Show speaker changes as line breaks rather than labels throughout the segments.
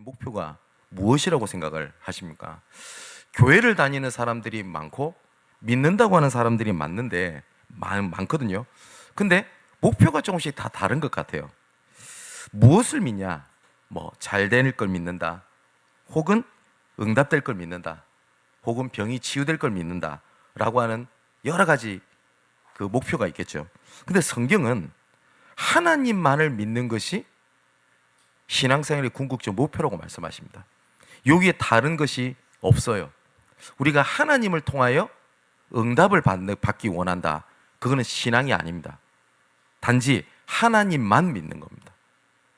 목표가 무엇이라고 생각을 하십니까? 교회를 다니는 사람들이 많고 믿는다고 하는 사람들이 많거든요. 근데 목표가 조금씩 다 다른 것 같아요. 무엇을 믿냐? 잘 될 걸 믿는다, 혹은 응답될 걸 믿는다, 혹은 병이 치유될 걸 믿는다 라고 하는 여러 가지 그 목표가 있겠죠. 근데 성경은 하나님만을 믿는 것이 신앙생활의 궁극적 목표라고 말씀하십니다. 여기에 다른 것이 없어요. 우리가 하나님을 통하여 응답을 받기 원한다, 그거는 신앙이 아닙니다. 단지 하나님만 믿는 겁니다.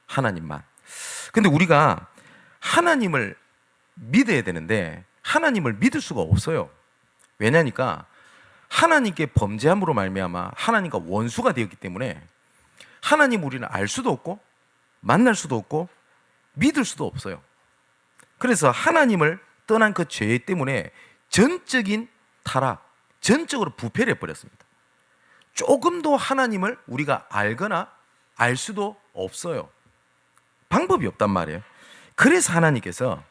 하나님만. 근데 우리가 하나님을 믿어야 되는데 하나님을 믿을 수가 없어요. 왜냐니까 하나님께 범죄함으로 말미암아 하나님과 원수가 되었기 때문에 하나님 우리는 알 수도 없고 만날 수도 없고 믿을 수도 없어요. 그래서 하나님을 떠난 그 죄 때문에 전적인 타락, 전적으로 부패를 해버렸습니다. 조금도 하나님을 우리가 알거나 알 수도 없어요. 방법이 없단 말이에요. 그래서 하나님께서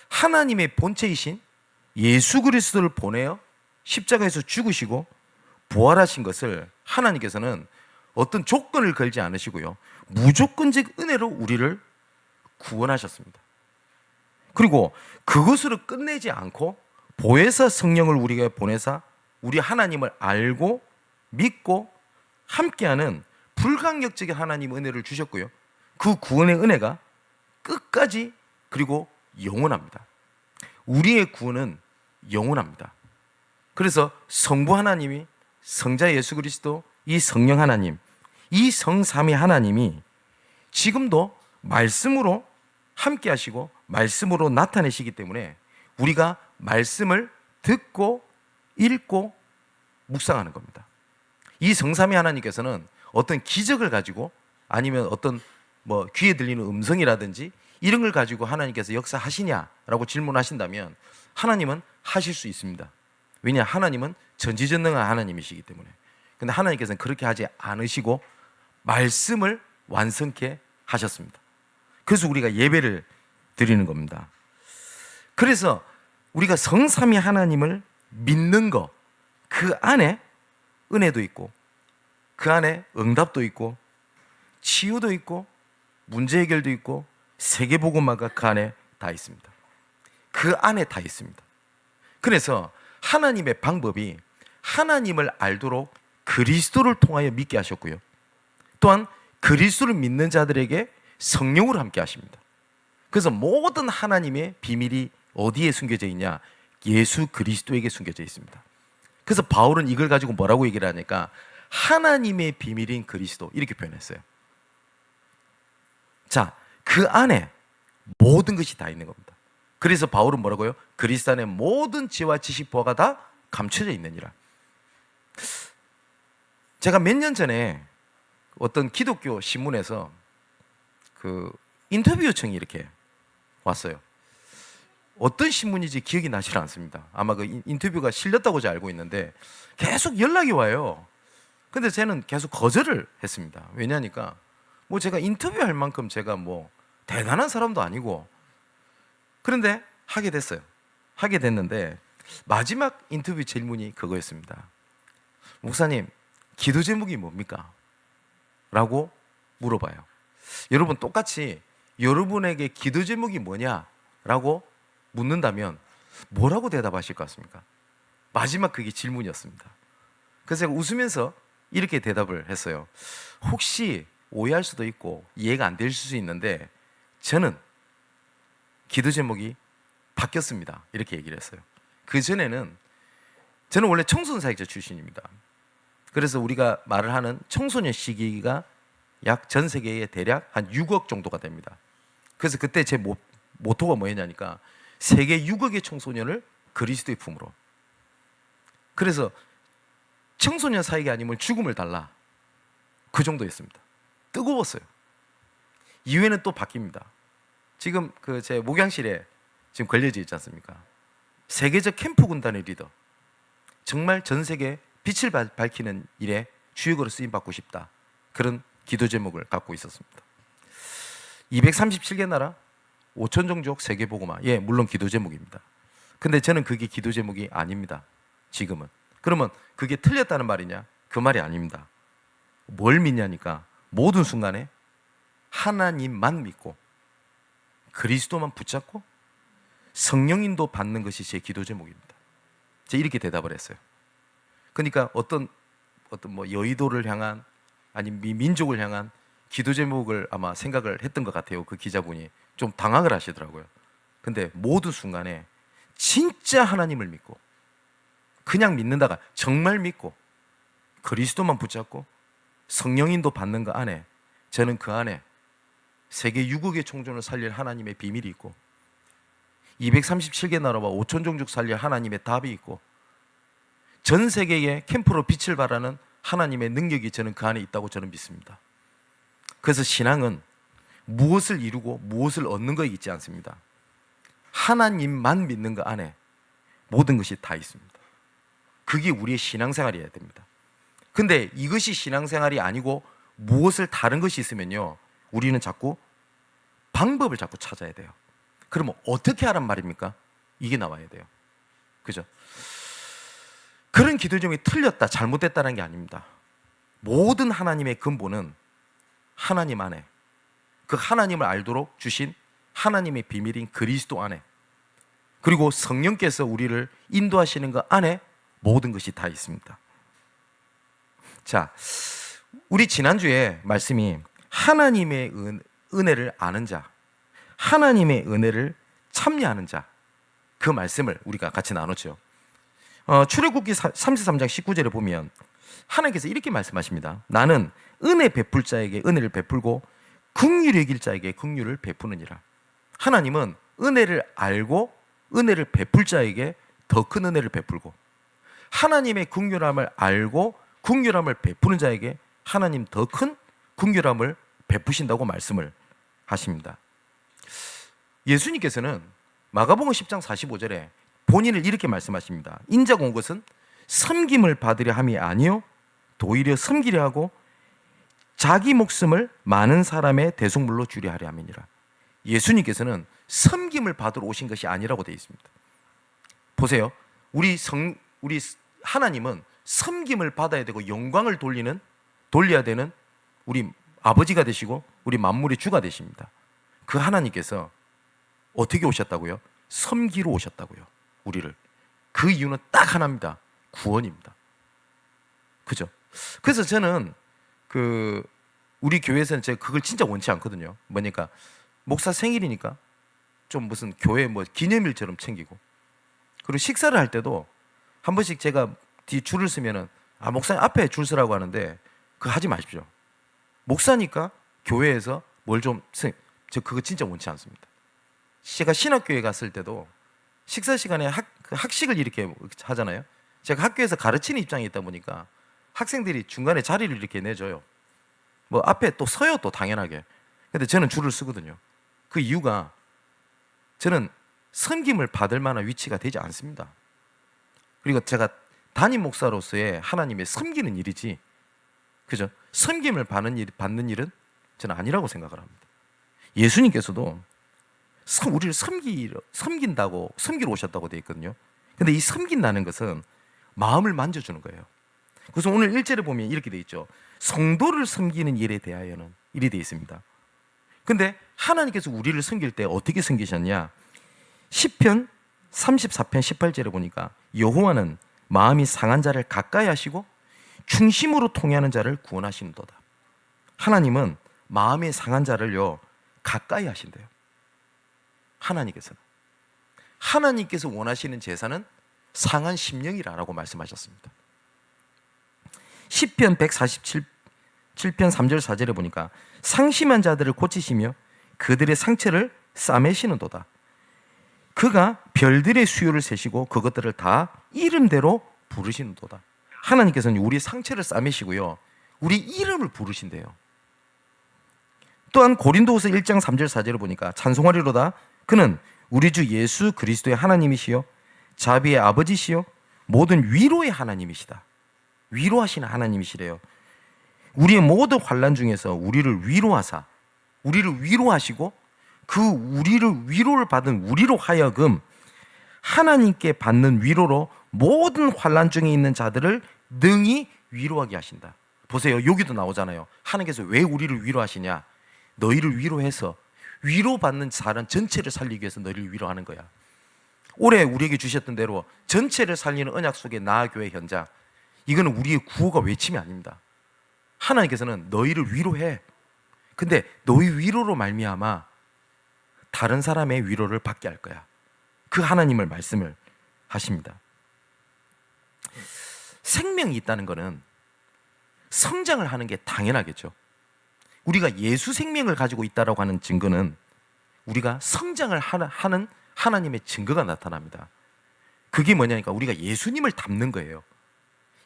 하나님의 본체이신 예수 그리스도를 보내어 십자가에서 죽으시고 부활하신 것을 하나님께서는 어떤 조건을 걸지 않으시고요, 무조건적 은혜로 우리를 구원하셨습니다. 그리고 그것으로 끝내지 않고 보혜사 성령을 우리에게 보내사 우리 하나님을 알고 믿고 함께하는 불강력적인 하나님의 은혜를 주셨고요, 그 구원의 은혜가 끝까지 그리고 영원합니다. 우리의 구원은 영원합니다. 그래서 성부 하나님이, 성자 예수 그리스도, 이 성령 하나님, 이 성삼위 하나님이 지금도 말씀으로 함께 하시고 말씀으로 나타내시기 때문에 우리가 말씀을 듣고 읽고 묵상하는 겁니다. 이 성삼위 하나님께서는 어떤 기적을 가지고 아니면 어떤 귀에 들리는 음성이라든지 이런 걸 가지고 하나님께서 역사하시냐라고 질문하신다면 하나님은 하실 수 있습니다. 왜냐? 하나님은 전지전능한 하나님이시기 때문에. 근데 하나님께서는 그렇게 하지 않으시고 말씀을 완성케 하셨습니다. 그래서 우리가 예배를 드리는 겁니다. 그래서 우리가 성삼위 하나님을 믿는 것, 그 안에 은혜도 있고 그 안에 응답도 있고 치유도 있고 문제 해결도 있고 세계복음화가 그 안에 다 있습니다. 그 안에 다 있습니다. 그래서 하나님의 방법이 하나님을 알도록 그리스도를 통하여 믿게 하셨고요, 또한 그리스도를 믿는 자들에게 성령으로 함께 하십니다. 그래서 모든 하나님의 비밀이 어디에 숨겨져 있냐? 예수 그리스도에게 숨겨져 있습니다. 그래서 바울은 이걸 가지고 뭐라고 얘기를 하니까 하나님의 비밀인 그리스도, 이렇게 표현했어요. 자, 그 안에 모든 것이 다 있는 겁니다. 그래서 바울은 뭐라고요? 그리스도 안에 모든 지혜와 지식 보화가 다 감춰져 있느니라. 제가 몇 년 전에 어떤 기독교 신문에서 그 인터뷰 요청이 이렇게 왔어요. 어떤 신문인지 기억이 나질 않습니다. 아마 그 인터뷰가 실렸다고 잘 알고 있는데 계속 연락이 와요. 근데 저는 계속 거절을 했습니다. 왜냐니까 제가 인터뷰할 만큼 제가 대단한 사람도 아니고. 그런데 하게 됐어요. 하게 됐는데 마지막 인터뷰 질문이 그거였습니다. 목사님, 기도 제목이 뭡니까? 라고 물어봐요. 여러분, 똑같이 여러분에게 기도 제목이 뭐냐라고 묻는다면 뭐라고 대답하실 것 같습니까? 마지막 그게 질문이었습니다. 그래서 제가 웃으면서 이렇게 대답을 했어요. 혹시 오해할 수도 있고 이해가 안 될 수 있는데 저는 기도 제목이 바뀌었습니다, 이렇게 얘기를 했어요. 그전에는 저는 원래 청소년 사역자 출신입니다. 그래서 우리가 말을 하는 청소년 시기가 약 전 세계에 대략 한 6억 정도가 됩니다. 그래서 그때 제 모토가 뭐였냐니까 세계 6억의 청소년을 그리스도의 품으로. 그래서 청소년 사역이 아니면 죽음을 달라, 그 정도였습니다. 뜨거웠어요. 이후에는 또 바뀝니다. 지금 제 목양실에 지금 걸려져 있지 않습니까? 세계적 캠프 군단의 리더, 정말 전 세계 빛을 밝히는 일에 주역으로 쓰임 받고 싶다, 그런 기도 제목을 갖고 있었습니다. 237개 나라 5천 종족 세계 복음화, 예, 물론 기도 제목입니다. 근데 저는 그게 기도 제목이 아닙니다. 지금은. 그러면 그게 틀렸다는 말이냐? 그 말이 아닙니다. 뭘 믿냐니까 모든 순간에 하나님만 믿고 그리스도만 붙잡고 성령인도 받는 것이 제 기도 제목입니다. 제가 이렇게 대답을 했어요. 그러니까 어떤 뭐 여의도를 향한, 아니 민족을 향한 기도 제목을 아마 생각을 했던 것 같아요. 그 기자분이 좀 당황을 하시더라고요. 근데 모든 순간에 진짜 하나님을 믿고, 그냥 믿는다가 정말 믿고 그리스도만 붙잡고 성령인도 받는 그 안에, 저는 그 안에 세계 6억의 총존을 살릴 하나님의 비밀이 있고 237개 나라와 5천 종족 살릴 하나님의 답이 있고 전 세계에 캠프로 빛을 발하는 하나님의 능력이 저는 그 안에 있다고 저는 믿습니다. 그래서 신앙은 무엇을 이루고 무엇을 얻는 것이 있지 않습니다. 하나님만 믿는 것 안에 모든 것이 다 있습니다. 그게 우리의 신앙생활이어야 됩니다. 근데 이것이 신앙생활이 아니고 무엇을 다른 것이 있으면요, 우리는 자꾸 방법을 자꾸 찾아야 돼요. 그러면 어떻게 하란 말입니까? 이게 나와야 돼요. 그죠? 그런 기도 제목이 틀렸다, 잘못됐다는 게 아닙니다. 모든 하나님의 근본은 하나님 안에, 그 하나님을 알도록 주신 하나님의 비밀인 그리스도 안에, 그리고 성령께서 우리를 인도하시는 것 안에 모든 것이 다 있습니다. 자, 우리 지난주에 말씀이 하나님의 은혜를 아는 자, 하나님의 은혜를 참여하는 자, 그 말씀을 우리가 같이 나눴죠. 출애굽기 33장 19절에 보면 하나님께서 이렇게 말씀하십니다. 나는 은혜 베풀 자에게 은혜를 베풀고 긍휼히 여길 자에게 긍휼을 베푸느니라. 하나님은 은혜를 알고 은혜를 베풀 자에게 더 큰 은혜를 베풀고, 하나님의 긍휼함을 알고 긍휼함을 베푸는 자에게 하나님 더 큰 긍휼함을 베푸신다고 말씀을 하십니다. 예수님께서는 마가복음 10장 45절에 본인을 이렇게 말씀하십니다. 인자가 온 것은 섬김을 받으려 함이 아니요 도리어 섬기려 하고 자기 목숨을 많은 사람의 대속물로 주려 하려 함이니라. 예수님께서는 섬김을 받으러 오신 것이 아니라고 되어 있습니다. 보세요. 우리 하나님은 섬김을 받아야 되고 영광을 돌려야 되는 우리 아버지가 되시고 우리 만물의 주가 되십니다. 그 하나님께서 어떻게 오셨다고요? 섬기러 오셨다고요. 우리를. 그 이유는 딱 하나입니다. 구원입니다. 그죠? 그래서 저는 우리 교회에서는 제가 그걸 진짜 원치 않거든요. 뭐니까 목사 생일이니까 좀 무슨 교회 뭐 기념일처럼 챙기고, 그리고 식사를 할 때도 한 번씩 제가 뒤 줄을 쓰면은 목사님 앞에 줄 서라고 하는데 그거 하지 마십시오. 목사니까 교회에서 뭘 좀 저 그거 진짜 원치 않습니다. 제가 신학교에 갔을 때도 식사 시간에 학식을 이렇게 하잖아요. 제가 학교에서 가르치는 입장에 있다 보니까 학생들이 중간에 자리를 이렇게 내줘요. 뭐 앞에 또 서요, 또 당연하게. 근데 저는 줄을 쓰거든요. 그 이유가 저는 섬김을 받을 만한 위치가 되지 않습니다. 그리고 제가 담임 목사로서의 하나님의 섬기는 일이지, 그죠? 섬김을 받는 일은 저는 아니라고 생각을 합니다. 예수님께서도 우리를 섬긴다고, 섬기러 오셨다고 되어 있거든요. 근데 이 섬긴다는 것은 마음을 만져주는 거예요. 그래서 오늘 1절에 보면 이렇게 되어 있죠. 성도를 섬기는 일에 대하여는 이렇게 되어 있습니다. 근데 하나님께서 우리를 섬길 때 어떻게 섬기셨냐? 시편 34편 18절에 보니까 여호와는 마음이 상한 자를 가까이 하시고 중심으로 통해하는 자를 구원하시는도다. 하나님은 마음이 상한 자를요 가까이 하신대요. 하나님께서 원하시는 제사는 상한 심령이라고 말씀하셨습니다. 시편 147편 3절 4절에 보니까 상심한 자들을 고치시며 그들의 상처를 싸매시는도다. 그가 별들의 수요를 세시고 그것들을 다 이름대로 부르시는도다. 하나님께서는 우리 상처를 싸매시고요 우리 이름을 부르신대요. 또한 고린도후서 1장 3절 4절을 보니까 찬송하리로다. 그는 우리 주 예수 그리스도의 하나님이시요 자비의 아버지시요 모든 위로의 하나님이시다. 위로하시는 하나님이시래요. 우리의 모든 환난 중에서 우리를 위로하사, 우리를 위로하시고 그 우리를 위로를 받은 우리로 하여금 하나님께 받는 위로로 모든 환난 중에 있는 자들을 능히 위로하게 하신다. 보세요. 여기도 나오잖아요. 하나님께서 왜 우리를 위로하시냐? 너희를 위로해서 위로받는 사람 전체를 살리기 위해서 너희를 위로하는 거야. 올해 우리에게 주셨던 대로 전체를 살리는 언약 속의 나아교회 현장, 이거는 우리의 구호가 외침이 아닙니다. 하나님께서는 너희를 위로해. 근데 너희 위로로 말미암아 다른 사람의 위로를 받게 할 거야. 그 하나님을 말씀을 하십니다. 생명이 있다는 것은 성장을 하는 게 당연하겠죠. 우리가 예수 생명을 가지고 있다라고 하는 증거는 우리가 성장을 하는 하나님의 증거가 나타납니다. 그게 뭐냐니까 우리가 예수님을 닮는 거예요.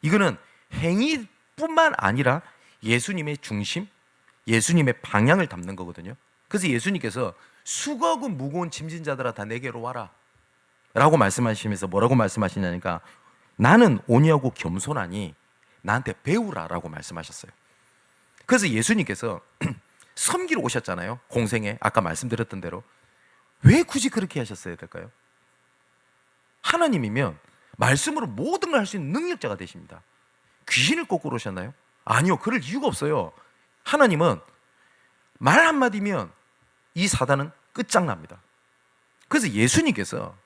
이거는 행위뿐만 아니라 예수님의 중심, 예수님의 방향을 담는 거거든요. 그래서 예수님께서 수고하고 무거운 짐진 자들아 다 내게로 와라 라고 말씀하시면서 뭐라고 말씀하시냐니까 나는 온유하고 겸손하니 나한테 배우라 라고 말씀하셨어요. 그래서 예수님께서 섬기러 오셨잖아요. 공생에 아까 말씀드렸던 대로. 왜 굳이 그렇게 하셨어야 될까요? 하나님이면 말씀으로 모든 걸 할 수 있는 능력자가 되십니다. 귀신을 꺾으러 오셨나요? 아니요. 그럴 이유가 없어요. 하나님은 말 한마디면 이 사단은 끝장납니다. 그래서 예수님께서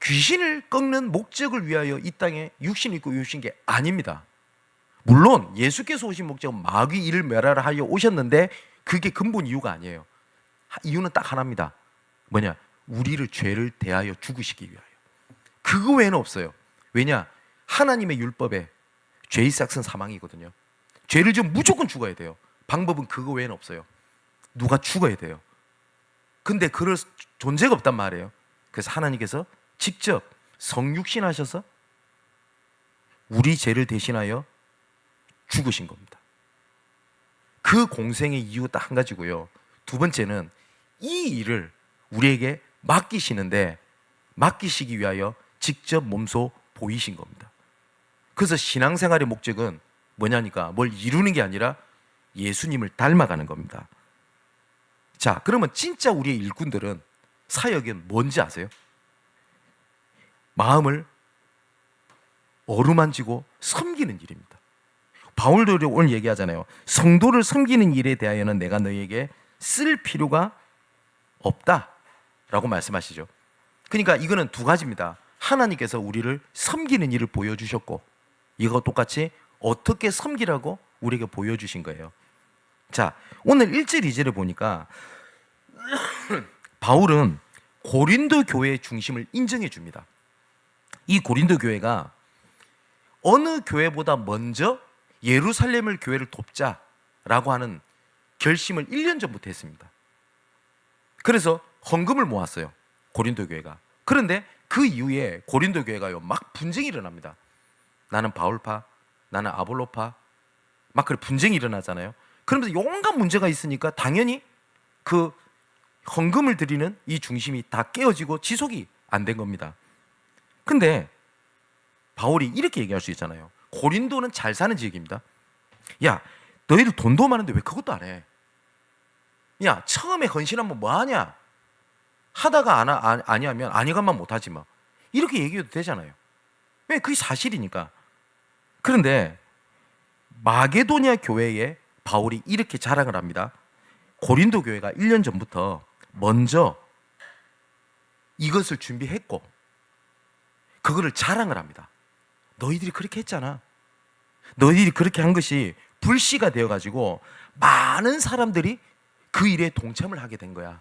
귀신을 꺾는 목적을 위하여 이 땅에 육신을 입고 오신 게 아닙니다. 물론 예수께서 오신 목적은 마귀 이를 멸하라 하여 오셨는데 그게 근본 이유가 아니에요. 이유는 딱 하나입니다. 뭐냐? 우리를 죄를 대하여 죽으시기 위하여. 그거 외에는 없어요. 왜냐? 하나님의 율법에 죄의 삭은 사망이거든요. 죄를 지으면 무조건 죽어야 돼요. 방법은 그거 외에는 없어요. 누가 죽어야 돼요. 근데 그럴 존재가 없단 말이에요. 그래서 하나님께서 직접 성육신 하셔서 우리 죄를 대신하여 죽으신 겁니다. 그 공생의 이유 딱 한 가지고요. 두 번째는 이 일을 우리에게 맡기시는데 맡기시기 위하여 직접 몸소 보이신 겁니다. 그래서 신앙생활의 목적은 뭐냐니까 뭘 이루는 게 아니라 예수님을 닮아가는 겁니다. 자, 그러면 진짜 우리의 일꾼들은 사역이 뭔지 아세요? 마음을 어루만지고 섬기는 일입니다. 바울도 오늘 얘기하잖아요. 성도를 섬기는 일에 대하여는 내가 너희에게 쓸 필요가 없다라고 말씀하시죠. 그러니까 이거는 두 가지입니다. 하나님께서 우리를 섬기는 일을 보여주셨고 이거 똑같이 어떻게 섬기라고 우리에게 보여주신 거예요. 자, 오늘 1절 2절을 보니까 바울은 고린도 교회의 중심을 인정해 줍니다. 이 고린도 교회가 어느 교회보다 먼저 예루살렘을 교회를 돕자라고 하는 결심을 1년 전부터 했습니다. 그래서 헌금을 모았어요. 고린도 교회가. 그런데 그 이후에 고린도 교회가요 막 분쟁이 일어납니다. 나는 바울파, 나는 아볼로파, 막 그런 분쟁이 일어나잖아요. 그러면서 온갖 문제가 있으니까 당연히 그 헌금을 드리는 이 중심이 다 깨어지고 지속이 안 된 겁니다. 근데 바울이 이렇게 얘기할 수 있잖아요. 고린도는 잘 사는 지역입니다. 야, 너희들 돈도 많은데 왜 그것도 안 해? 야, 처음에 헌신하면 뭐 하냐? 하다가 아니하면 아니가만 못하지 뭐. 이렇게 얘기해도 되잖아요. 왜? 그게 사실이니까. 그런데 마게도냐 교회에 바울이 이렇게 자랑을 합니다. 고린도 교회가 1년 전부터 먼저 이것을 준비했고 그거를 자랑을 합니다. 너희들이 그렇게 했잖아. 너희들이 그렇게 한 것이 불씨가 되어가지고 많은 사람들이 그 일에 동참을 하게 된 거야.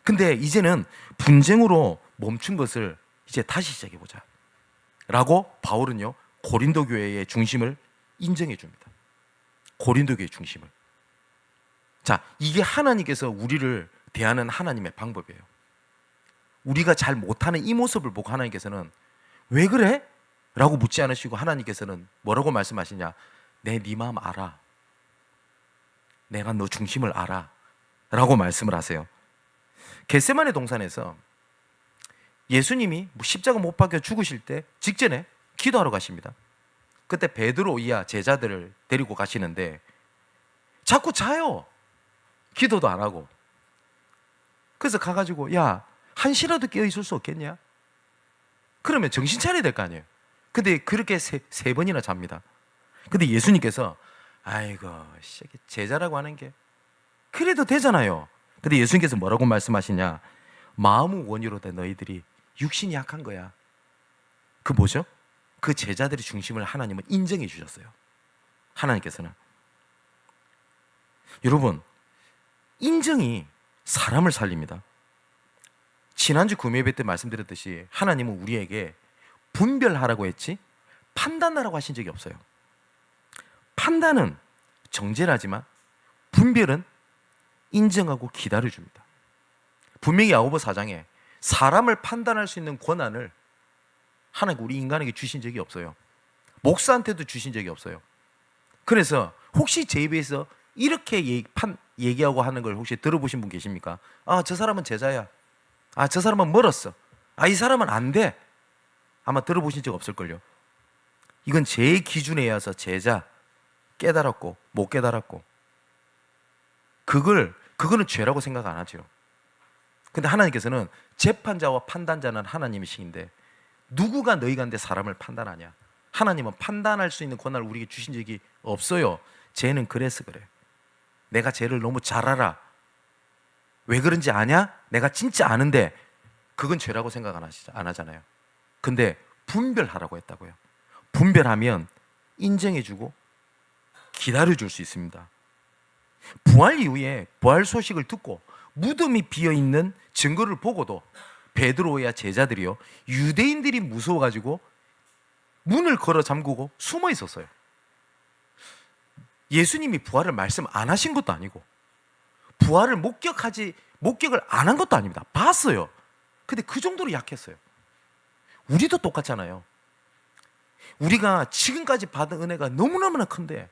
근데 이제는 분쟁으로 멈춘 것을 이제 다시 시작해보자 라고 바울은요 고린도 교회의 중심을 인정해 줍니다. 고린도 교회의 중심을. 자, 이게 하나님께서 우리를 대하는 하나님의 방법이에요. 우리가 잘 못하는 이 모습을 보고 하나님께서는 왜 그래? 라고 묻지 않으시고 하나님께서는 뭐라고 말씀하시냐? 내 네 마음 알아. 내가 너 중심을 알아 라고 말씀을 하세요. 겟세마네 동산에서 예수님이 십자가 못 박혀 죽으실 때 직전에 기도하러 가십니다. 그때 베드로 이하 제자들을 데리고 가시는데 자꾸 자요. 기도도 안 하고. 그래서 가가지고 야, 한시라도 깨어 있을 수 없겠냐? 그러면 정신 차려야 될 거 아니에요. 근데 그렇게 세 번이나 잡니다. 근데 예수님께서 아이고 제자라고 하는 게 그래도 되잖아요. 근데 예수님께서 뭐라고 말씀하시냐? 마음의 원이로다 너희들이 육신이 약한 거야. 그 뭐죠? 그 제자들의 중심을 하나님은 인정해 주셨어요. 하나님께서는. 여러분, 인정이 사람을 살립니다. 지난주 금요예배 때 말씀드렸듯이 하나님은 우리에게 분별하라고 했지 판단하라고 하신 적이 없어요. 판단은 정죄를 하지만 분별은 인정하고 기다려줍니다. 분명히 야고보 4장에 사람을 판단할 수 있는 권한을 하나님 우리 인간에게 주신 적이 없어요. 목사한테도 주신 적이 없어요. 그래서 혹시 제 입에서 이렇게 얘기하고 하는 걸 혹시 들어보신 분 계십니까? 아, 저 사람은 제자야. 아, 저 사람은 멀었어. 아, 이 사람은 안 돼. 아마 들어보신 적 없을걸요. 이건 제 기준에 의해서 제자, 깨달았고 못 깨달았고 그거는 죄라고 생각 안 하죠. 근데 하나님께서는 재판자와 판단자는 하나님이신데 누구가 너희 가운데 사람을 판단하냐? 하나님은 판단할 수 있는 권한을 우리에게 주신 적이 없어요. 쟤는 그래서 그래. 내가 쟤를 너무 잘 알아. 왜 그런지 아냐? 내가 진짜 아는데 그건 죄라고 생각 안 하잖아요. 근데 분별하라고 했다고요. 분별하면 인정해주고 기다려줄 수 있습니다. 부활 이후에 부활 소식을 듣고 무덤이 비어있는 증거를 보고도 베드로야 제자들이요 유대인들이 무서워가지고 문을 걸어 잠그고 숨어 있었어요. 예수님이 부활을 말씀 안 하신 것도 아니고 부활을 목격을 안 한 것도 아닙니다. 봤어요. 근데 그 정도로 약했어요. 우리도 똑같잖아요. 우리가 지금까지 받은 은혜가 너무너무나 큰데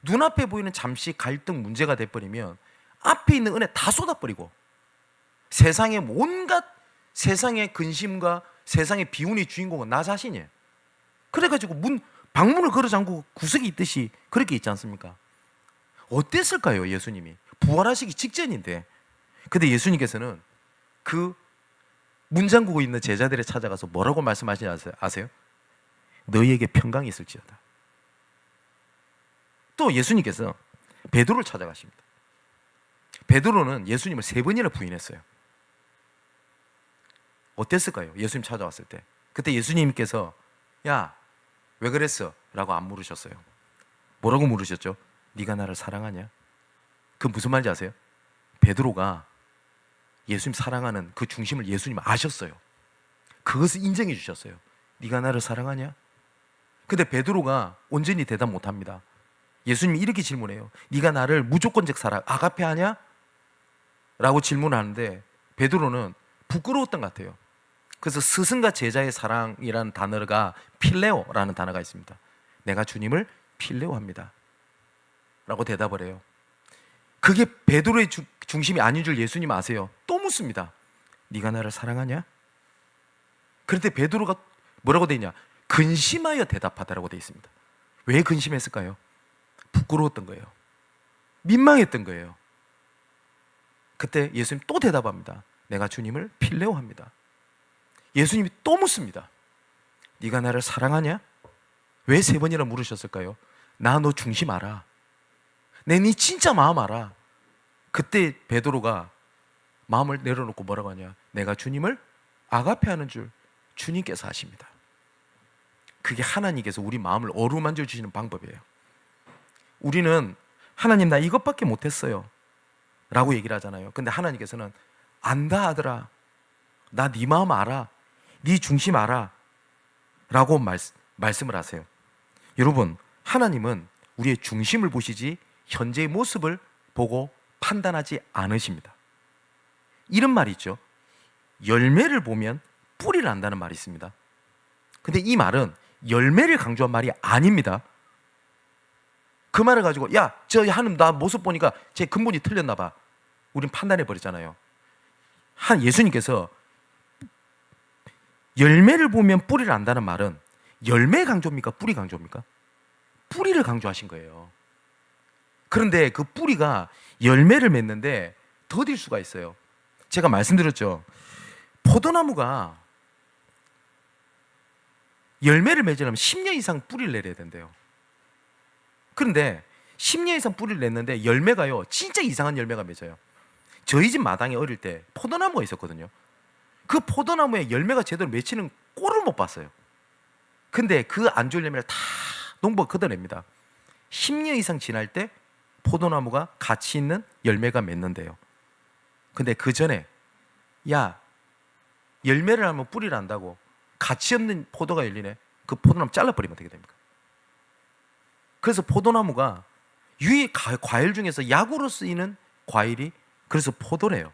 눈앞에 보이는 잠시 갈등 문제가 돼버리면 앞에 있는 은혜 다 쏟아버리고 세상의 온갖 세상의 근심과 세상의 비운의 주인공은 나 자신이에요. 그래가지고 방문을 걸어 잠그고 구석에 있듯이 그렇게 있지 않습니까? 어땠을까요? 예수님이 부활하시기 직전인데. 근데 예수님께서는 그 문 잠그고 있는 제자들에 찾아가서 뭐라고 말씀하시는지 아세요? 너희에게 평강이 있을지어다. 또 예수님께서 베드로를 찾아가십니다. 베드로는 예수님을 3번이나 부인했어요. 어땠을까요? 예수님 찾아왔을 때. 그때 예수님께서 야, 왜 그랬어? 라고 안 물으셨어요. 뭐라고 물으셨죠? 네가 나를 사랑하냐? 그 무슨 말인지 아세요? 베드로가 예수님 사랑하는 그 중심을 예수님 아셨어요. 그것을 인정해 주셨어요. 네가 나를 사랑하냐? 근데 베드로가 온전히 대답 못합니다. 예수님이 이렇게 질문해요. 네가 나를 무조건적 사랑 아가페 하냐? 라고 질문하는데 베드로는 부끄러웠던 것 같아요. 그래서 스승과 제자의 사랑이라는 단어가 필레오라는 단어가 있습니다. 내가 주님을 필레오합니다 라고 대답을 해요. 그게 베드로의 중심이 아닌 줄 예수님 아세요? 또 묻습니다. 네가 나를 사랑하냐? 그런데 베드로가 뭐라고 돼 있냐? 근심하여 대답하다라고 돼 있습니다. 왜 근심했을까요? 부끄러웠던 거예요. 민망했던 거예요. 그때 예수님 또 대답합니다. 내가 주님을 필레오합니다. 예수님이 또 묻습니다. 네가 나를 사랑하냐? 왜 3번이나 물으셨을까요? 나 너 중심 알아. 내 네 진짜 마음 알아. 그때 베드로가 마음을 내려놓고 뭐라고 하냐? 내가 주님을 아가페하는 줄 주님께서 아십니다. 그게 하나님께서 우리 마음을 어루만져 주시는 방법이에요. 우리는 하나님 나 이것밖에 못했어요 라고 얘기를 하잖아요. 근데 하나님께서는 안다 아들아, 나 네 마음 알아, 네 중심 알아 라고 말씀을 하세요. 여러분, 하나님은 우리의 중심을 보시지 현재의 모습을 보고 판단하지 않으십니다. 이런 말이 있죠. 열매를 보면 뿌리를 안다는 말이 있습니다. 근데 이 말은 열매를 강조한 말이 아닙니다. 그 말을 가지고 야, 저 하나님 나 모습 보니까 제 근본이 틀렸나 봐. 우린 판단해 버리잖아요. 한 예수님께서 열매를 보면 뿌리를 안다는 말은 열매 강조입니까? 뿌리 강조입니까? 뿌리를 강조하신 거예요. 그런데 그 뿌리가 열매를 맺는데 더딜 수가 있어요. 제가 말씀드렸죠. 포도나무가 열매를 맺으려면 10년 이상 뿌리를 내려야 된대요. 그런데 10년 이상 뿌리를 냈는데 열매가요, 진짜 이상한 열매가 맺어요. 저희 집 마당에 어릴 때 포도나무가 있었거든요. 그 포도나무에 열매가 제대로 맺히는 꼴을 못 봤어요. 근데 그 안 좋은 열매를 다 농부가 걷어냅니다. 10년 이상 지날 때 포도나무가 가치 있는 열매가 맺는데요. 근데 그 전에 야, 열매를 하면 뿌리를 안다고 가치 없는 포도가 열리네. 그 포도나무 잘라버리면 어떻게 됩니까? 그래서 포도나무가 유일 과일 중에서 약으로 쓰이는 과일이 그래서 포도래요.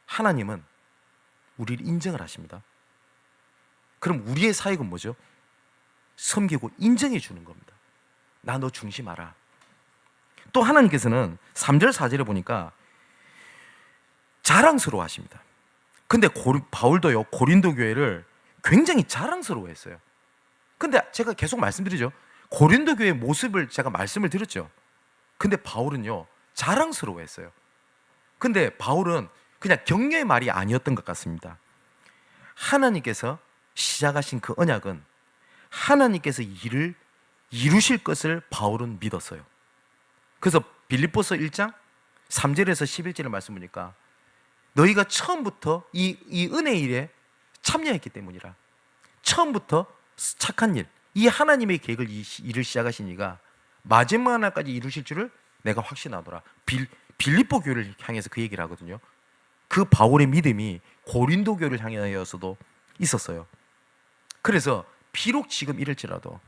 하나님은 우리를 인정을 하십니다. 그럼 우리의 사역은 뭐죠? 섬기고 인정해 주는 겁니다. 나 너 중심하라. 또 하나님께서는 3절 4절에 보니까 자랑스러워 하십니다. 근데 바울도요, 고린도 교회를 굉장히 자랑스러워 했어요. 근데 제가 계속 말씀드리죠. 고린도 교회의 모습을 제가 말씀을 드렸죠. 근데 바울은요, 자랑스러워 했어요. 근데 바울은 그냥 격려의 말이 아니었던 것 같습니다. 하나님께서 시작하신 그 언약은 하나님께서 일을 이루실 것을 바울은 믿었어요. 그래서 빌립보서 1장 3절에서 11절의 말씀 보니까 너희가 처음부터 이 은혜의 일에 참여했기 때문이라. 처음부터 착한 일, 이 하나님의 계획을 일을 시작하신 이가 마지막 날까지 이루실 줄을 내가 확신하노라. 빌립보 교회를 향해서 그 얘기를 하거든요. 그 바울의 믿음이 고린도 교회를 향하여서도 있었어요. 그래서 비록 지금 이럴지라도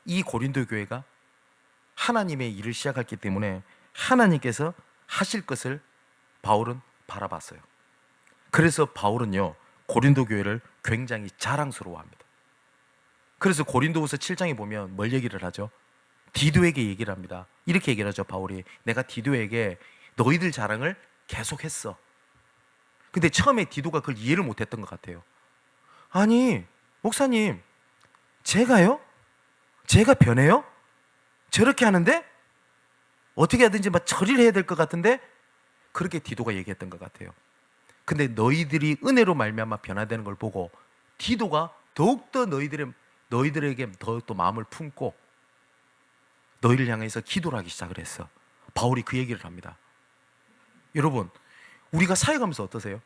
이 고린도 교회가 하나님의 일을 시작했기 때문에 하나님께서 하실 것을 바울은 바라봤어요. 그래서 바울은요, 고린도 교회를 굉장히 자랑스러워합니다. 그래서 고린도후서 7장에 보면 뭘 얘기를 하죠? 디도에게 얘기를 합니다. 이렇게 얘기를 하죠, 바울이. 내가 디도에게 너희들 자랑을 계속했어. 근데 처음에 디도가 그걸 이해를 못했던 것 같아요. 아니, 목사님, 제가요? 제가 변해요? 저렇게 하는데? 어떻게 하든지 막 처리를 해야 될 것 같은데? 그렇게 디도가 얘기했던 것 같아요. 근데 너희들이 은혜로 말미암아 변화되는 걸 보고 디도가 더욱더 너희들에게 더욱더 마음을 품고 너희를 향해서 기도를 하기 시작을 했어. 바울이 그 얘기를 합니다. 여러분, 우리가 사역하면서 어떠세요?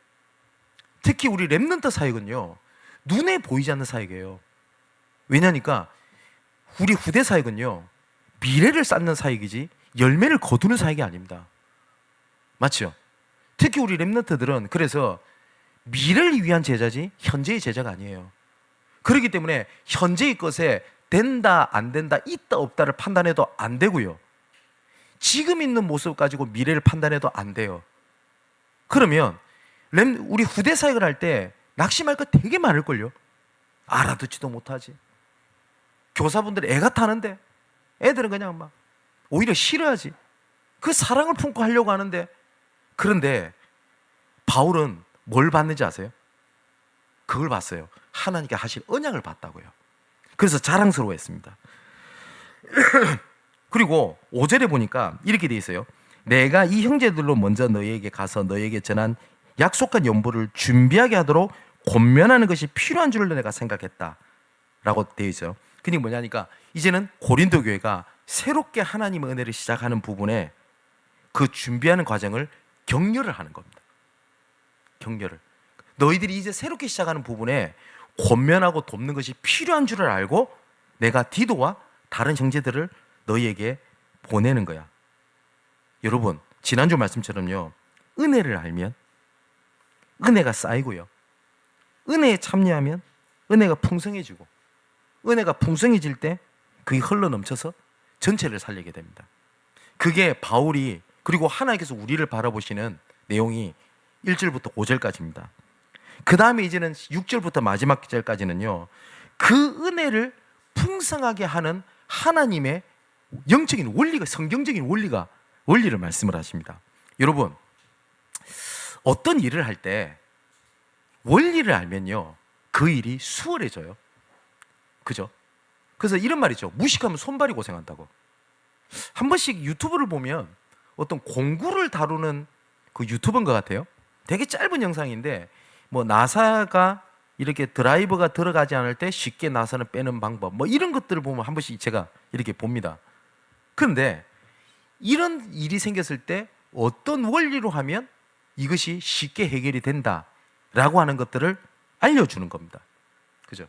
특히 우리 렘넌트 사역은요, 눈에 보이지 않는 사역이에요. 왜냐니까 우리 후대 사역은요, 미래를 쌓는 사역이지 열매를 거두는 사역이 아닙니다. 맞죠? 특히 우리 렘넌트들은 그래서 미래를 위한 제자지 현재의 제자가 아니에요. 그렇기 때문에 현재의 것에 된다 안 된다 있다 없다를 판단해도 안 되고요, 지금 있는 모습 가지고 미래를 판단해도 안 돼요. 그러면 우리 후대 사역을 할 때 낙심할 거 되게 많을걸요. 알아듣지도 못하지. 교사분들이 애가 타는데 애들은 그냥 막 오히려 싫어하지. 그 사랑을 품고 하려고 하는데. 그런데 바울은 뭘 봤는지 아세요? 그걸 봤어요. 하나님께 하실 언약을 봤다고요. 그래서 자랑스러워했습니다. 그리고 5절에 보니까 이렇게 돼 있어요. 내가 이 형제들로 먼저 너희에게 가서 너희에게 전한 약속한 연보를 준비하게 하도록 권면하는 것이 필요한 줄로 내가 생각했다 라고 되어 있어요. 그게 뭐냐니까 이제는 고린도 교회가 새롭게 하나님의 은혜를 시작하는 부분에 그 준비하는 과정을 격려를 하는 겁니다. 격려를. 너희들이 이제 새롭게 시작하는 부분에 권면하고 돕는 것이 필요한 줄을 알고 내가 디도와 다른 형제들을 너희에게 보내는 거야. 여러분, 지난주 말씀처럼요, 은혜를 알면 은혜가 쌓이고요, 은혜에 참여하면 은혜가 풍성해지고, 은혜가 풍성해질 때 그게 흘러 넘쳐서 전체를 살리게 됩니다. 그게 바울이, 그리고 하나님께서 우리를 바라보시는 내용이 1절부터 5절까지입니다. 그 다음에 이제는 6절부터 마지막 절까지는요, 그 은혜를 풍성하게 하는 하나님의 영적인 원리가, 성경적인 원리를 말씀을 하십니다. 여러분, 어떤 일을 할 때 원리를 알면요, 그 일이 수월해져요. 그죠? 그래서 이런 말이죠. 무식하면 손발이 고생한다고. 한 번씩 유튜브를 보면 어떤 공구를 다루는 그 유튜버인 것 같아요. 되게 짧은 영상인데 뭐 나사가 이렇게 드라이버가 들어가지 않을 때 쉽게 나사를 빼는 방법 뭐 이런 것들을 보면 한 번씩 제가 이렇게 봅니다. 그런데 이런 일이 생겼을 때 어떤 원리로 하면 이것이 쉽게 해결이 된다라고 하는 것들을 알려주는 겁니다. 그죠?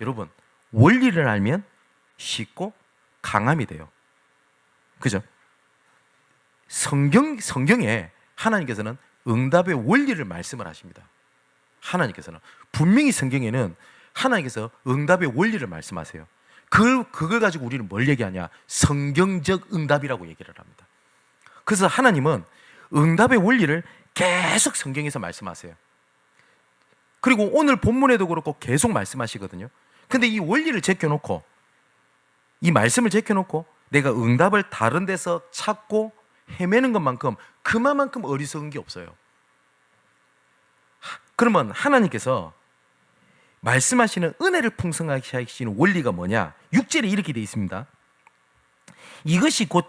여러분, 원리를 알면 쉽고 강함이 돼요. 그죠? 성경에 하나님께서는 응답의 원리를 말씀을 하십니다. 하나님께서는 분명히 성경에는 하나님께서 응답의 원리를 말씀하세요. 그걸 가지고 우리는 뭘 얘기하냐? 성경적 응답이라고 얘기를 합니다. 그래서 하나님은 응답의 원리를 계속 성경에서 말씀하세요. 그리고 오늘 본문에도 그렇고 계속 말씀하시거든요. 근데 이 원리를 제껴놓고, 이 말씀을 제껴놓고 내가 응답을 다른 데서 찾고 헤매는 것만큼 그만큼 어리석은 게 없어요. 그러면 하나님께서 말씀하시는 은혜를 풍성하게 하시는 원리가 뭐냐? 6절에 이렇게 되어 있습니다. 이것이 곧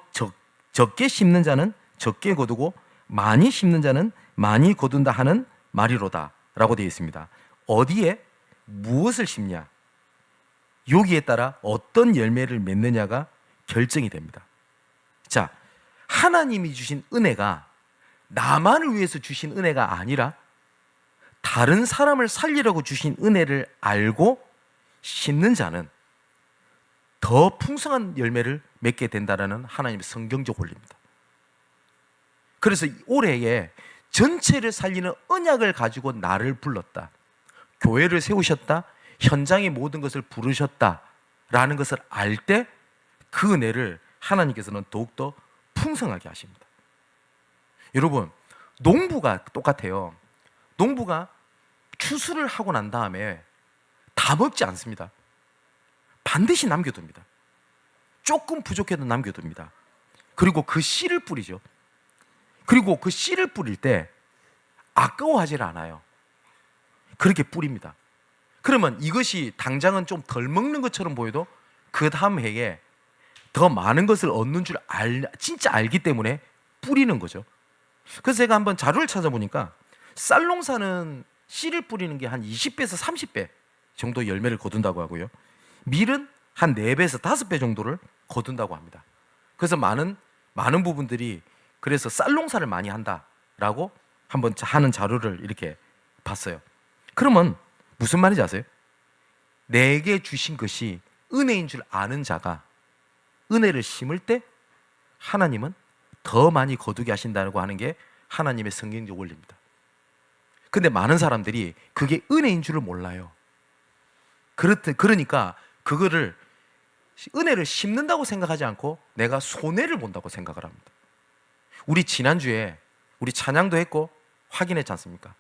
적게 심는 자는 적게 거두고 많이 심는 자는 많이 거둔다 하는 말이로다 라고 되어 있습니다. 어디에 무엇을 심냐? 여기에 따라 어떤 열매를 맺느냐가 결정이 됩니다. 자, 하나님이 주신 은혜가 나만을 위해서 주신 은혜가 아니라 다른 사람을 살리려고 주신 은혜를 알고 심는 자는 더 풍성한 열매를 맺게 된다는 하나님의 성경적 원리입니다. 그래서 올해에 전체를 살리는 언약을 가지고 나를 불렀다, 교회를 세우셨다, 현장의 모든 것을 부르셨다라는 것을 알 때 그 은혜를 하나님께서는 더욱더 풍성하게 하십니다. 여러분, 농부가 똑같아요. 농부가 추수를 하고 난 다음에 다 먹지 않습니다. 반드시 남겨둡니다. 조금 부족해도 남겨둡니다. 그리고 그 씨를 뿌리죠. 그리고 그 씨를 뿌릴 때 아까워하지 않아요. 그렇게 뿌립니다. 그러면 이것이 당장은 좀 덜 먹는 것처럼 보여도 그 다음 해에 더 많은 것을 얻는 줄 진짜 알기 때문에 뿌리는 거죠. 그래서 제가 한번 자료를 찾아보니까 쌀농사는 씨를 뿌리는 게 한 20배에서 30배 정도 열매를 거둔다고 하고요. 밀은 한 4배에서 5배 정도를 거둔다고 합니다. 그래서 많은 부분들이 그래서 쌀농사를 많이 한다라고 한번 하는 자료를 이렇게 봤어요. 그러면 무슨 말인지 아세요? 내게 주신 것이 은혜인 줄 아는 자가 은혜를 심을 때 하나님은 더 많이 거두게 하신다고 하는 게 하나님의 성경적 원리입니다. 근데 많은 사람들이 그게 은혜인 줄을 몰라요. 그러니까 그거를 은혜를 심는다고 생각하지 않고 내가 손해를 본다고 생각을 합니다. 우리 지난주에 우리 찬양도 했고 확인했지 않습니까?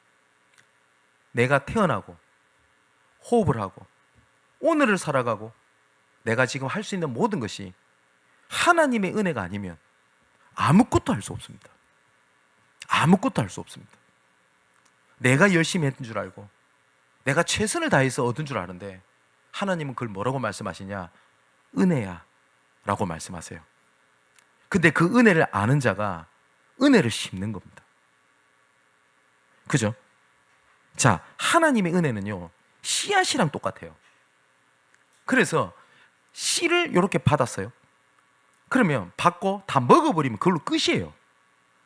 내가 태어나고 호흡을 하고 오늘을 살아가고 내가 지금 할 수 있는 모든 것이 하나님의 은혜가 아니면 아무것도 할 수 없습니다. 아무것도 할 수 없습니다. 내가 열심히 했던 줄 알고 내가 최선을 다해서 얻은 줄 아는데 하나님은 그걸 뭐라고 말씀하시냐? 은혜야 라고 말씀하세요. 근데 그 은혜를 아는 자가 은혜를 심는 겁니다. 그죠? 자, 하나님의 은혜는요 씨앗이랑 똑같아요. 그래서 씨를 이렇게 받았어요. 그러면 받고 다 먹어버리면 그걸로 끝이에요.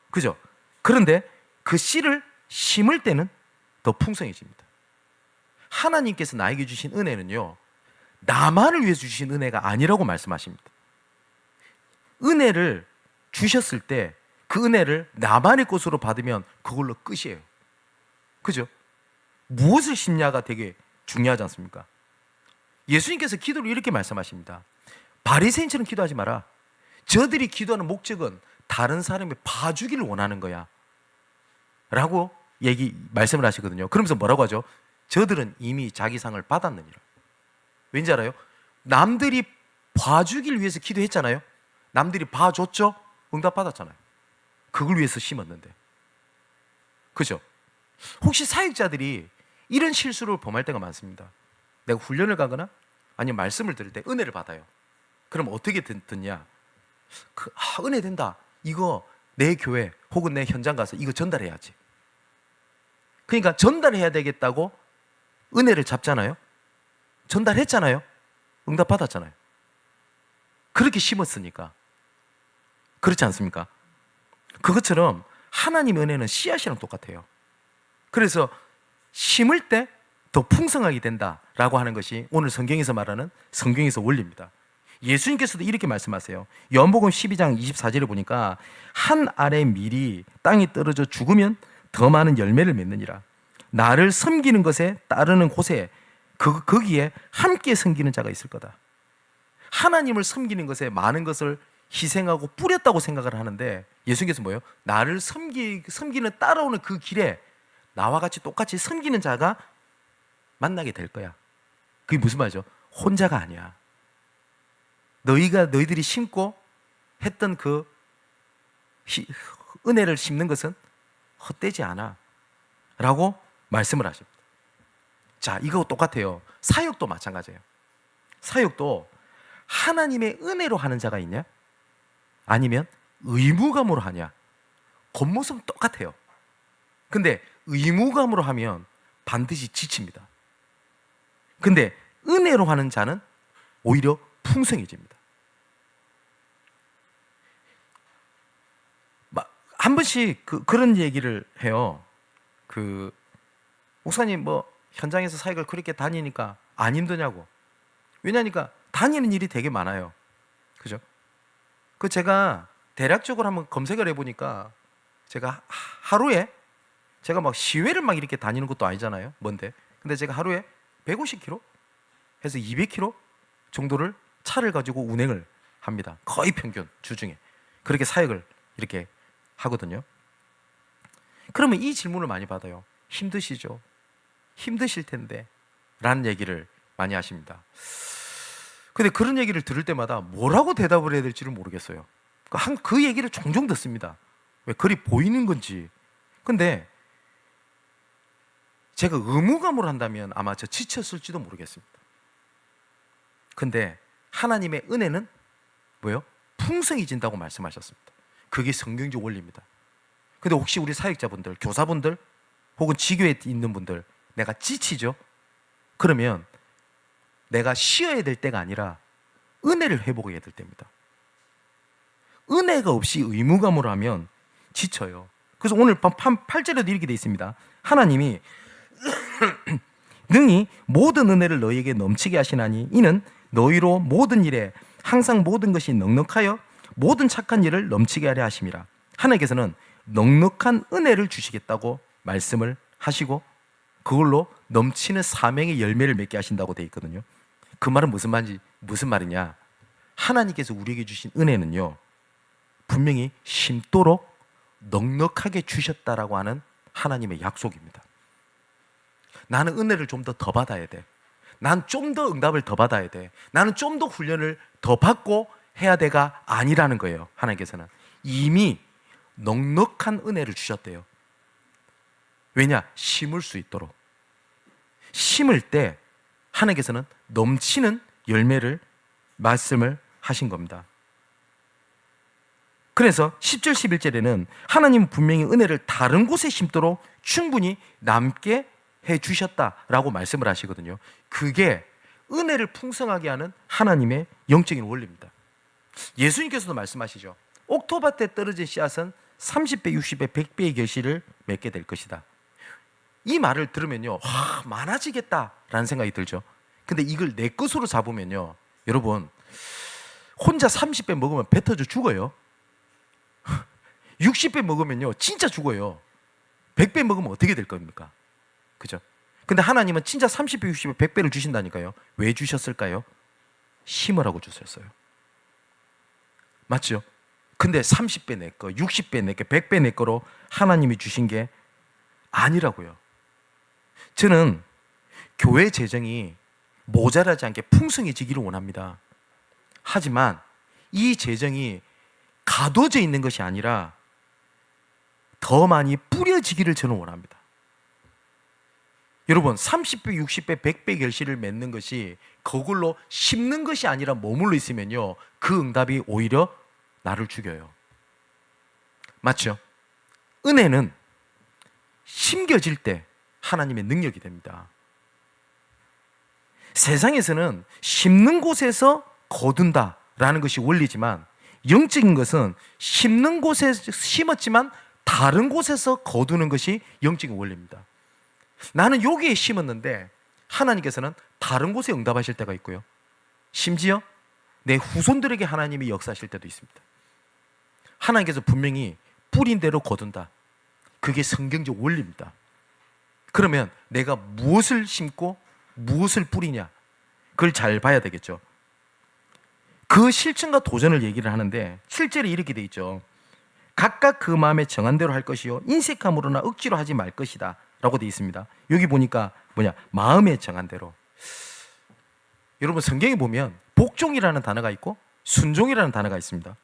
그죠? 그런데 그 씨를 심을 때는 더 풍성해집니다. 하나님께서 나에게 주신 은혜는요 나만을 위해서 주신 은혜가 아니라고 말씀하십니다. 은혜를 주셨을 때 그 은혜를 나만의 것으로 받으면 그걸로 끝이에요. 그죠? 무엇을 심냐가 되게 중요하지 않습니까? 예수님께서 기도를 이렇게 말씀하십니다. 바리새인처럼 기도하지 마라. 저들이 기도하는 목적은 다른 사람이 봐주기를 원하는 거야 라고 말씀을 하시거든요. 그러면서 뭐라고 하죠? 저들은 이미 자기 상을 받았느니라. 왠지 알아요? 남들이 봐주길 위해서 기도했잖아요. 남들이 봐줬죠? 응답 받았잖아요. 그걸 위해서 심었는데. 그죠? 혹시 사역자들이 이런 실수를 범할 때가 많습니다. 내가 훈련을 가거나 아니면 말씀을 들을 때 은혜를 받아요. 그럼 어떻게 듣냐? 은혜 된다. 이거 내 교회 혹은 내 현장 가서 이거 전달해야지. 그러니까 전달해야 되겠다고 은혜를 잡잖아요. 전달했잖아요. 응답 받았잖아요. 그렇게 심었으니까. 그렇지 않습니까? 그것처럼 하나님의 은혜는 씨앗이랑 똑같아요. 그래서 심을 때 더 풍성하게 된다라고 하는 것이 오늘 성경에서 말하는 성경에서 원리입니다. 예수님께서도 이렇게 말씀하세요. 요한복음 12장 24절에 보니까 한 알의 밀이 땅에 떨어져 죽으면 더 많은 열매를 맺느니라. 나를 섬기는 것에 따르는 곳에 거기에 함께 섬기는 자가 있을 거다. 하나님을 섬기는 것에 많은 것을 희생하고 뿌렸다고 생각을 하는데 예수님께서 뭐예요? 나를 섬기는 따라오는 그 길에 나와 같이 똑같이 섬기는 자가 만나게 될 거야. 그게 무슨 말이죠? 혼자가 아니야. 너희들이 심고 했던 그 은혜를 심는 것은 헛되지 않아 라고 말씀을 하십니다. 자, 이거 똑같아요. 사역도 마찬가지예요. 사역도 하나님의 은혜로 하는 자가 있냐? 아니면 의무감으로 하냐? 겉모습은 똑같아요. 근데 의무감으로 하면 반드시 지칩니다. 근데 은혜로 하는 자는 오히려 풍성해집니다. 한 번씩 그런 얘기를 해요. 목사님 현장에서 사역을 그렇게 다니니까 안 힘드냐고. 왜냐니까 다니는 일이 되게 많아요. 그죠? 제가 대략적으로 한번 검색을 해보니까 제가 하루에 제가 막 시외를 막 이렇게 다니는 것도 아니잖아요. 뭔데? 근데 제가 하루에 150km 해서 200km 정도를 차를 가지고 운행을 합니다. 거의 평균 주중에 그렇게 사역을 이렇게 하거든요. 그러면 이 질문을 많이 받아요. 힘드시죠? 힘드실 텐데 라는 얘기를 많이 하십니다. 근데 그런 얘기를 들을 때마다 뭐라고 대답을 해야 될지를 모르겠어요. 그 얘기를 종종 듣습니다. 왜 그리 보이는 건지. 근데 제가 의무감으로 한다면 아마 저 지쳤을지도 모르겠습니다. 근데 하나님의 은혜는 뭐예요? 풍성해진다고 말씀하셨습니다. 그게 성경적 원리입니다. 근데 혹시 우리 사역자분들, 교사분들 혹은 지교에 있는 분들 내가 지치죠? 그러면 내가 쉬어야 될 때가 아니라 은혜를 회복해야 될 때입니다. 은혜가 없이 의무감으로 하면 지쳐요. 그래서 오늘 8절에도 이렇게 되어 있습니다. 하나님이 능히 모든 은혜를 너희에게 넘치게 하시나니 이는 너희로 모든 일에 항상 모든 것이 넉넉하여 모든 착한 일을 넘치게 하려 하심이라. 하나님께서는 넉넉한 은혜를 주시겠다고 말씀을 하시고 그걸로 넘치는 사명의 열매를 맺게 하신다고 되어 있거든요. 그 말은 무슨 말이냐? 하나님께서 우리에게 주신 은혜는요, 분명히 심도록 넉넉하게 주셨다라고 하는 하나님의 약속입니다. 나는 은혜를 좀 더 받아야 돼. 난 좀 더 응답을 더 받아야 돼. 나는 좀 더 훈련을 더 받고 해야 돼가 아니라는 거예요. 하나님께서는 이미 넉넉한 은혜를 주셨대요. 왜냐? 심을 수 있도록. 심을 때 하나님께서는 넘치는 열매를 말씀을 하신 겁니다. 그래서 10절 11절에는 하나님은 분명히 은혜를 다른 곳에 심도록 충분히 남게 해주셨다라고 말씀을 하시거든요. 그게 은혜를 풍성하게 하는 하나님의 영적인 원리입니다. 예수님께서도 말씀하시죠. 옥토밭에 떨어진 씨앗은 30배, 60배, 100배의 결실을 맺게 될 것이다. 이 말을 들으면요, 많아지겠다라는 생각이 들죠. 근데 이걸 내 것으로 잡으면요, 여러분 혼자 30배 먹으면 배 터져 죽어요. 60배 먹으면요 진짜 죽어요. 100배 먹으면 어떻게 될 겁니까? 그죠? 근데 하나님은 진짜 30배, 60배, 100배를 주신다니까요. 왜 주셨을까요? 심으라고 주셨어요. 맞죠? 근데 30배 내 거, 60배 내 거, 100배 내 거로 하나님이 주신 게 아니라고요. 저는 교회 재정이 모자라지 않게 풍성해지기를 원합니다. 하지만 이 재정이 가둬져 있는 것이 아니라 더 많이 뿌려지기를 저는 원합니다. 여러분 30배, 60배, 100배 결실을 맺는 것이 그걸로 심는 것이 아니라 머물러 있으면요, 그 응답이 오히려 나를 죽여요. 맞죠? 은혜는 심겨질 때 하나님의 능력이 됩니다. 세상에서는 심는 곳에서 거둔다라는 것이 원리지만, 영적인 것은 심는 곳에 심었지만 다른 곳에서 거두는 것이 영적인 원리입니다. 나는 여기에 심었는데 하나님께서는 다른 곳에 응답하실 때가 있고요, 심지어 내 후손들에게 하나님이 역사하실 때도 있습니다. 하나님께서 분명히 뿌린 대로 거둔다. 그게 성경적 원리입니다. 그러면 내가 무엇을 심고 무엇을 뿌리냐, 그걸 잘 봐야 되겠죠. 그 실천과 도전을 얘기를 하는데 7절에 이렇게 돼 있죠. 각각 그 마음에 정한 대로 할 것이요 인색함으로나 억지로 하지 말 것이다 라고 돼 있습니다. 여기 보니까 마음에 정한 대로. 여러분 성경에 보면 복종이라는 단어가 있고 순종이라는 단어가 있습니다.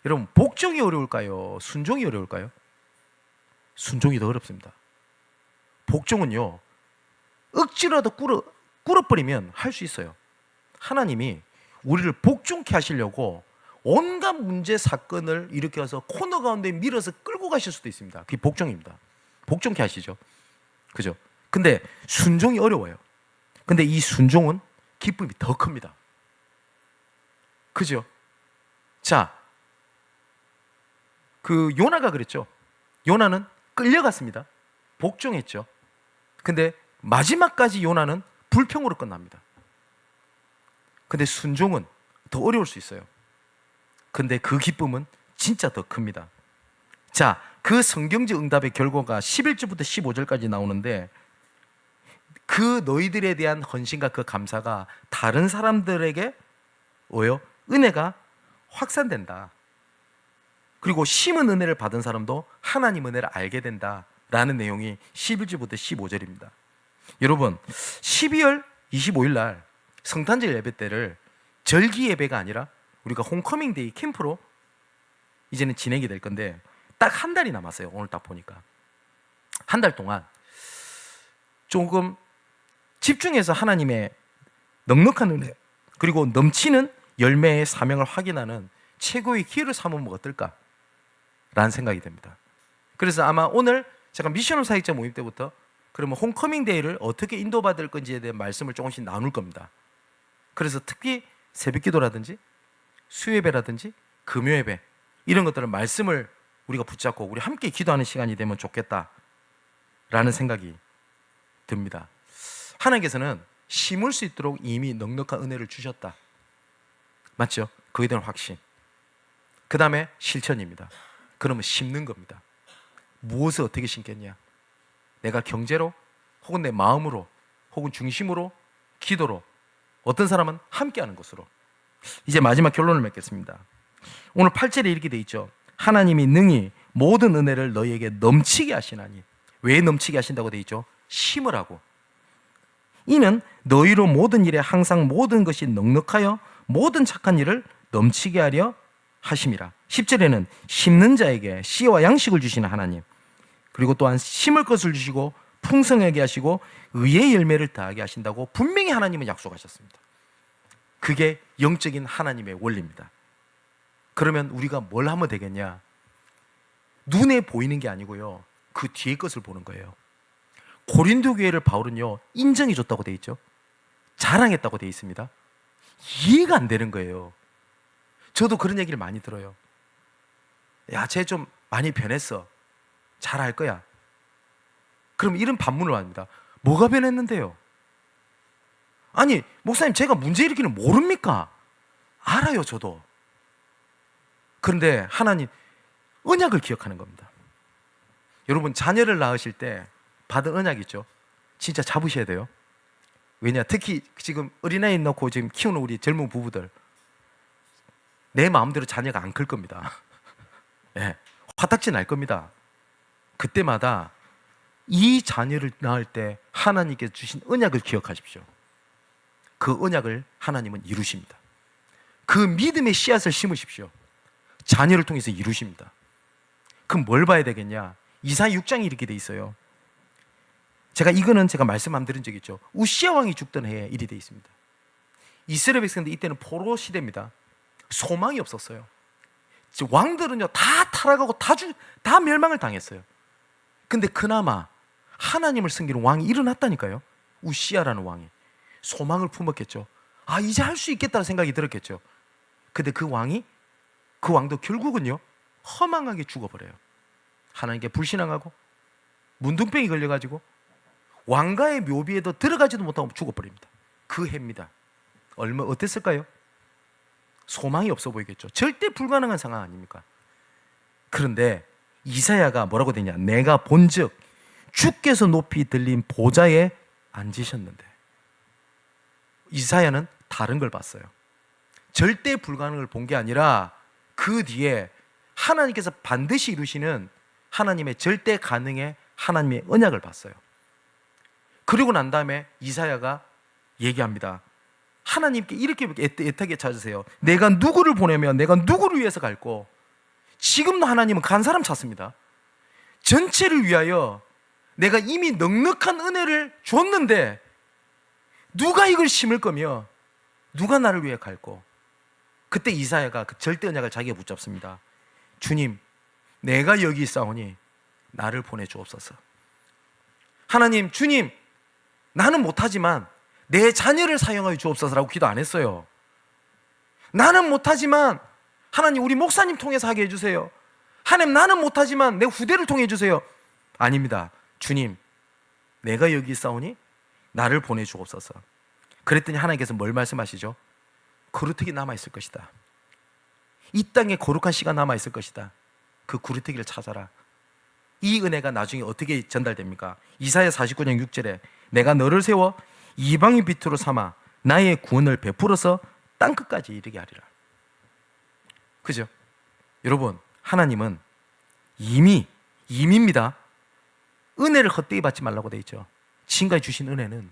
여러분 복종이 어려울까요? 순종이 어려울까요? 순종이 더 어렵습니다. 복종은요, 억지로라도 꿇어버리면 할 수 있어요. 하나님이 우리를 복종케 하시려고 온갖 문제 사건을 일으켜서 코너 가운데 밀어서 끌고 가실 수도 있습니다. 그게 복종입니다. 복종케 하시죠. 그죠? 근데 순종이 어려워요. 근데 이 순종은 기쁨이 더 큽니다. 그죠? 자, 그 요나가 그랬죠. 요나는 끌려갔습니다. 복종했죠. 근데 마지막까지 요나는 불평으로 끝납니다. 근데 순종은 더 어려울 수 있어요. 근데 그 기쁨은 진짜 더 큽니다. 자, 그 성경적 응답의 결과가 11절부터 15절까지 나오는데, 그 너희들에 대한 헌신과 그 감사가 다른 사람들에게 은혜가 확산된다. 그리고 심은 은혜를 받은 사람도 하나님 은혜를 알게 된다라는 내용이 11절부터 15절입니다. 여러분 12월 25일 날 성탄절 예배 때를 절기 예배가 아니라 우리가 홈커밍 데이 캠프로 이제는 진행이 될 건데, 딱 한 달이 남았어요. 오늘 딱 보니까 한 달 동안 조금 집중해서 하나님의 넉넉한 은혜 그리고 넘치는 열매의 사명을 확인하는 최고의 기회를 삼으면 어떨까라는 생각이 듭니다. 그래서 아마 오늘 제가 미션홀 사역자 모임 때부터 그러면 홈커밍 데이를 어떻게 인도받을 건지에 대한 말씀을 조금씩 나눌 겁니다. 그래서 특히 새벽기도라든지 수요예배라든지 금요예배 이런 것들을 말씀을 우리가 붙잡고 우리 함께 기도하는 시간이 되면 좋겠다라는 생각이 듭니다. 하나님께서는 심을 수 있도록 이미 넉넉한 은혜를 주셨다. 맞죠? 그에 대한 확신. 그 다음에 실천입니다. 그러면 심는 겁니다. 무엇을 어떻게 심겠냐? 내가 경제로 혹은 내 마음으로 혹은 중심으로 기도로, 어떤 사람은 함께하는 것으로. 이제 마지막 결론을 맺겠습니다. 오늘 8절에 이렇게 돼 있죠. 하나님이 능히 모든 은혜를 너희에게 넘치게 하시나니. 왜 넘치게 하신다고 돼 있죠? 심으라고. 이는 너희로 모든 일에 항상 모든 것이 넉넉하여 모든 착한 일을 넘치게 하려 하심이라. 10절에는 심는 자에게 씨와 양식을 주시는 하나님, 그리고 또한 심을 것을 주시고 풍성하게 하시고 의의 열매를 더하게 하신다고 분명히 하나님은 약속하셨습니다. 그게 영적인 하나님의 원리입니다. 그러면 우리가 뭘 하면 되겠냐? 눈에 보이는 게 아니고요, 그 뒤에 것을 보는 거예요. 고린도 교회를 바울은요 인정해 줬다고 돼 있죠. 자랑했다고 돼 있습니다. 이해가 안 되는 거예요. 저도 그런 얘기를 많이 들어요. 야, 쟤 좀 많이 변했어. 잘할 거야. 그럼 이런 반문을 합니다. 뭐가 변했는데요? 아니, 목사님 제가 문제 일으키는 모릅니까? 알아요, 저도. 그런데 하나님 언약을 기억하는 겁니다. 여러분 자녀를 낳으실 때 받은 언약 있죠? 진짜 잡으셔야 돼요. 왜냐? 특히 지금 어린아이 넣고 지금 키우는 우리 젊은 부부들, 내 마음대로 자녀가 안 클 겁니다. 네, 화딱지 날 겁니다. 그때마다 이 자녀를 낳을 때 하나님께서 주신 언약을 기억하십시오. 그 언약을 하나님은 이루십니다. 그 믿음의 씨앗을 심으십시오. 자녀를 통해서 이루십니다. 그럼 뭘 봐야 되겠냐? 이사야 6장이 이렇게 돼 있어요. 이거는 제가 말씀 안 드린 적 있죠. 우시야 왕이 죽던 해에 일이 되어 있습니다. 이스라엘 백성들 이때는 포로 시대입니다. 소망이 없었어요. 왕들은요 다 타락하고 다 멸망을 당했어요. 근데 그나마 하나님을 섬기는 왕이 일어났다니까요. 우시야라는 왕이 소망을 품었겠죠. 아, 이제 할 수 있겠다는 생각이 들었겠죠. 근데 그 왕도 결국은요 허망하게 죽어버려요. 하나님께 불신앙하고 문둥병이 걸려가지고 왕가의 묘비에도 들어가지도 못하고 죽어버립니다. 그 해입니다. 어땠을까요? 소망이 없어 보이겠죠. 절대 불가능한 상황 아닙니까? 그런데 이사야가 뭐라고 되냐, 내가 본즉 주께서 높이 들린 보좌에 앉으셨는데, 이사야는 다른 걸 봤어요. 절대 불가능을 본 게 아니라 그 뒤에 하나님께서 반드시 이루시는 하나님의 절대 가능의 하나님의 언약을 봤어요. 그리고 난 다음에 이사야가 얘기합니다. 하나님께 이렇게 애타게 찾으세요. 내가 누구를 보내면 내가 누구를 위해서 갈고. 지금도 하나님은 간 사람 찾습니다. 전체를 위하여 내가 이미 넉넉한 은혜를 줬는데 누가 이걸 심을 거며 누가 나를 위해 갈고. 그때 이사야가 그 절대 언약을 자기가 붙잡습니다. 주님, 내가 여기 있사오니 나를 보내주옵소서. 하나님, 주님, 나는 못하지만 내 자녀를 사용하여 주옵소서라고 기도 안 했어요. 나는 못하지만 하나님 우리 목사님 통해서 하게 해주세요. 하나님, 나는 못하지만 내 후대를 통해 주세요. 아닙니다. 주님, 내가 여기 있사오니 나를 보내주옵소서. 그랬더니 하나님께서 뭘 말씀하시죠? 거루터기 남아있을 것이다. 이 땅에 거룩한 씨가 남아있을 것이다. 그 거루터기를 찾아라. 이 은혜가 나중에 어떻게 전달됩니까? 이사야 49장 6절에 내가 너를 세워 이방인 빛으로 삼아 나의 구원을 베풀어서 땅끝까지 이르게 하리라. 그죠? 여러분, 하나님은 이미입니다. 은혜를 헛되이 받지 말라고 되어 있죠. 지금까지 주신 은혜는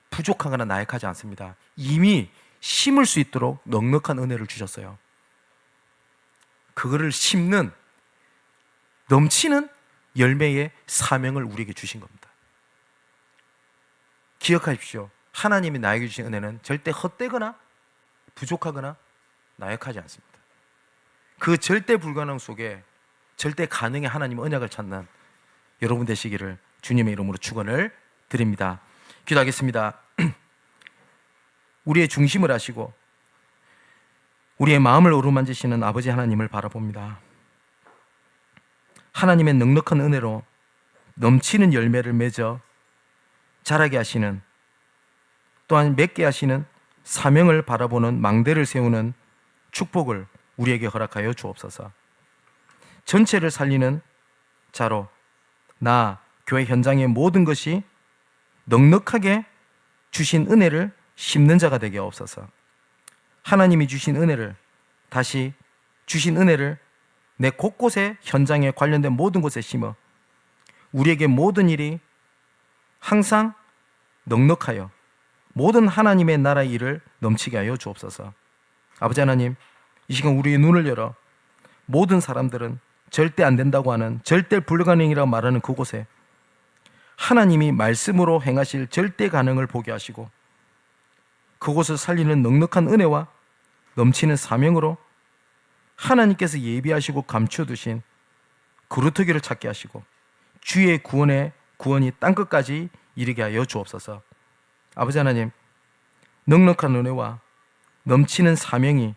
부족하거나 나약하지 않습니다. 이미 심을 수 있도록 넉넉한 은혜를 주셨어요. 그거를 심는 넘치는 열매의 사명을 우리에게 주신 겁니다. 기억하십시오. 하나님이 나에게 주신 은혜는 절대 헛되거나 부족하거나 나약하지 않습니다. 그 절대 불가능 속에 절대 가능의 하나님의 언약을 찾는 여러분 되시기를 주님의 이름으로 축원을 드립니다. 기도하겠습니다. 우리의 중심을 하시고 우리의 마음을 어루만지시는 아버지 하나님을 바라봅니다. 하나님의 넉넉한 은혜로 넘치는 열매를 맺어 자라게 하시는, 또한 맺게 하시는 사명을 바라보는 망대를 세우는 축복을 우리에게 허락하여 주옵소서. 전체를 살리는 자로 나 교회 현장의 모든 것이 넉넉하게 주신 은혜를 심는 자가 되게 하옵소서. 하나님이 주신 은혜를, 다시 주신 은혜를 내 곳곳에 현장에 관련된 모든 곳에 심어 우리에게 모든 일이 항상 넉넉하여 모든 하나님의 나라의 일을 넘치게 하여 주옵소서. 아버지 하나님, 이 시간 우리의 눈을 열어 모든 사람들은 절대 안 된다고 하는, 절대 불가능이라고 말하는 그곳에 하나님이 말씀으로 행하실 절대 가능을 보게 하시고 그곳을 살리는 넉넉한 은혜와 넘치는 사명으로 하나님께서 예비하시고 감춰두신 거루터기를 찾게 하시고 주의 구원이 땅끝까지 이르게 하여 주옵소서. 아버지 하나님, 넉넉한 은혜와 넘치는 사명이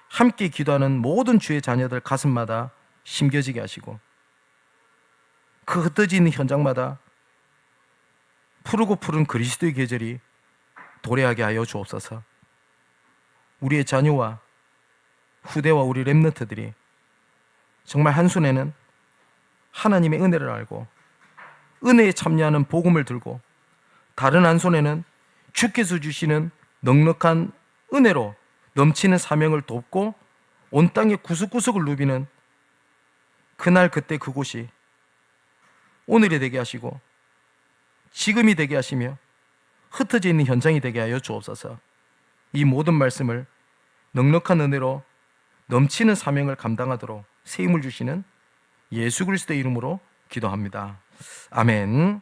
함께 기도하는 모든 주의 자녀들 가슴마다 심겨지게 하시고 그 흩어지는 현장마다 푸르고 푸른 그리스도의 계절이 도래하게 하여 주옵소서. 우리의 자녀와 후대와 우리 렘넌트들이 정말 한 손에는 하나님의 은혜를 알고 은혜에 참여하는 복음을 들고 다른 한 손에는 주께서 주시는 넉넉한 은혜로 넘치는 사명을 돕고 온 땅의 구석구석을 누비는 그날 그때 그곳이 오늘이 되게 하시고 지금이 되게 하시며 흩어져 있는 현장이 되게 하여 주옵소서. 이 모든 말씀을 넉넉한 은혜로 넘치는 사명을 감당하도록 새 힘을 주시는 예수 그리스도의 이름으로 기도합니다. 아멘.